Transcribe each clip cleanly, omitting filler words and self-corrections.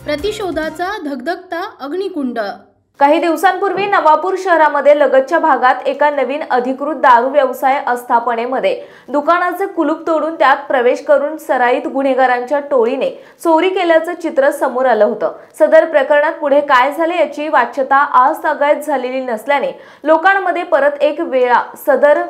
प्रतिशोधाचा धगधगता अग्निकुंड। काही दिवसांपूर्वी नवापूर शहरामध्ये लगतच्या भागात एका नवीन अधिकृत दारू व्यवसाय आस्थापनेमध्ये दुकानाचे कुलूप तोडून त्यात प्रवेश करून सराईत गुन्हेगारांच्या टोळीने चोरी केल्याचं चित्र समोर आलं होतं। सदर प्रकरणात पुढे काय झाले याची वाच्यता आज तागायत झालेली नसल्याने लोकांमध्ये परत एक वेळा सदर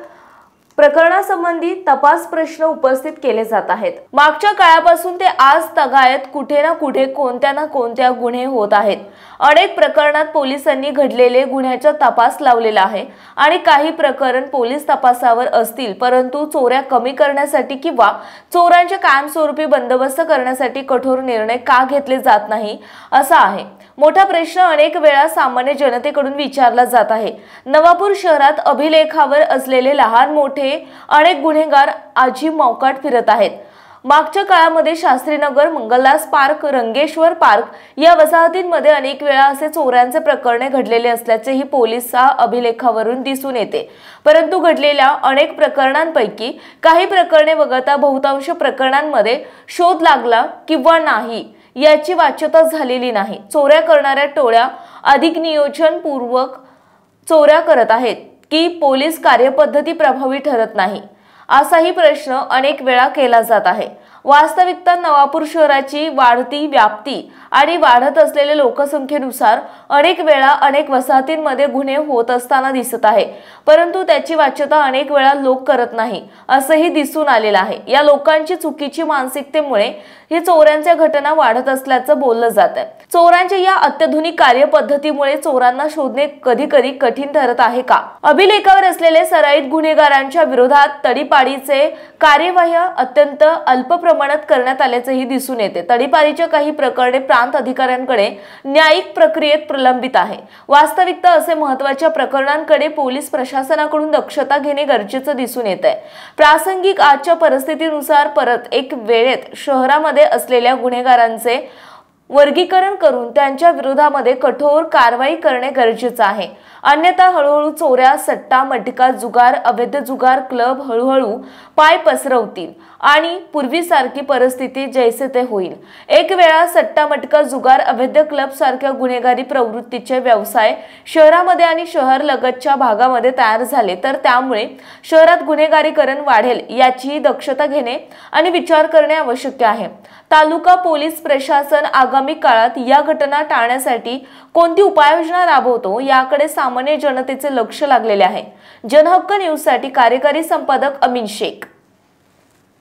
प्रकरणासंबंधी तपास प्रश्न उपस्थित केले जात आहेत। मागच्या काळापासून ते आज तगायत कुठे ना कुठे कोणत्या ना कोणत्या गुन्हे होत आहेत। अनेक प्रकरणात पोलिसांनी घडलेले गुन्ह्याचा तपास लावलेला आहे आणि काही प्रकरण पोलीस तपासावर असतील, परंतु चोऱ्या कमी करण्यासाठी किंवा चोरांचे कायमस्वरूपी बंदोबस्त करण्यासाठी कठोर निर्णय का घेतले जात नाही असा आहे मोठा प्रश्न अनेक वेळा सामान्य जनतेकडून विचारला जात आहे। नवापूर शहरात अभिलेखावर असलेले लहान मोठे अनेक गुन्हेगार आजी मोकाट फिरत आहेत। मागच्या काळामध्ये शास्त्रीनगर, मंगलदास पार्क, रंगेश्वर पार्क या वसाहतींमध्ये अनेक वेळा असे चोऱ्यांचे प्रकरणे घडलेले असल्याचेही पोलीस अभिलेखावरून दिसून येते। परंतु घडलेल्या अनेक प्रकरणांपैकी काही प्रकरणे वगळता बहुतांश प्रकरणांमध्ये शोध लागला किंवा नाही याची वाच्यता झालेली नाही। चोऱ्या करणाऱ्या टोळ्या अधिक नियोजनपूर्वक चोऱ्या करत आहेत की पोलीस कार्यपद्धती प्रभावी ठरत नाही असाही प्रश्न अनेक वेळा केला जात आहे। वास्तविकता नवापूर शहराची वाढती व्याप्ती आणि वाढत असलेल्या लोकसंख्येनुसार अनेक वेळा अनेक वसाहतींमध्ये गुन्हे होत असताना दिसत आहे, परंतु त्याची वाच्यता अनेक वेळा लोक करत नाही असंही दिसून आलेलं आहे। या लोकांची चुकीची मानसिकतेमुळे ही चोऱ्यांच्या घटना वाढत असल्याचं बोललं जात आहे। चोरांच्या या अत्याधुनिक कार्यपद्धतीमुळे चोरांना शोधणे कधी कधी कठीण ठरत आहे का? अभिलेखावर असलेले सराईत गुन्हेगारांच्या विरोधात तडीपाडीचे कार्यवाही अत्यंत अल्प प्रमाणात करण्यात आल्याचेही दिसून येते। तडीपाडीच्या काही प्रकरणे प्रांत अधिकाऱ्यांकडे न्यायिक प्रक्रियेत प्रलंबित आहे। वास्तविकता असे महत्त्वाच्या प्रकरणांकडे पोलीस प्रशासनाकडून दक्षता घेणे गरजेचे दिसून येत आहे। प्रासंगिक आजच्या परिस्थितीनुसार परत एक वेळेत शहरामध्ये असलेल्या गुन्हेगारांचे वर्गीकरण करून त्यांच्या विरोधामध्ये कठोर कारवाई करणे गरजेचे आहे। अन्यथा हळूहळू चोऱ्या, सट्टा, मटका, जुगार, अवैध जुगार क्लब हळूहळू पाय पसरवतील आणि पूर्वीसारखी परिस्थिती जैसे ते होईल। एक वेळा सट्टा, मटका, जुगार, अवैध क्लब सारख्या गुन्हेगारी प्रवृत्तीचे व्यवसाय शहरामध्ये आणि शहर लगतच्या भागामध्ये तयार झाले तर त्यामुळे शहरात गुन्हेगारीकरण वाढेल याची दक्षता घेणे आणि विचार करणे आवश्यक आहे। तालुका पोलीस प्रशासन आगामी काळात या घटना टाळण्यासाठी कोणती उपाययोजना राबवतो याकडे सामान्य जनतेचे लक्ष लागलेले आहे। जनहक्क न्यूज साठी कार्यकारी संपादक अमीन शेख।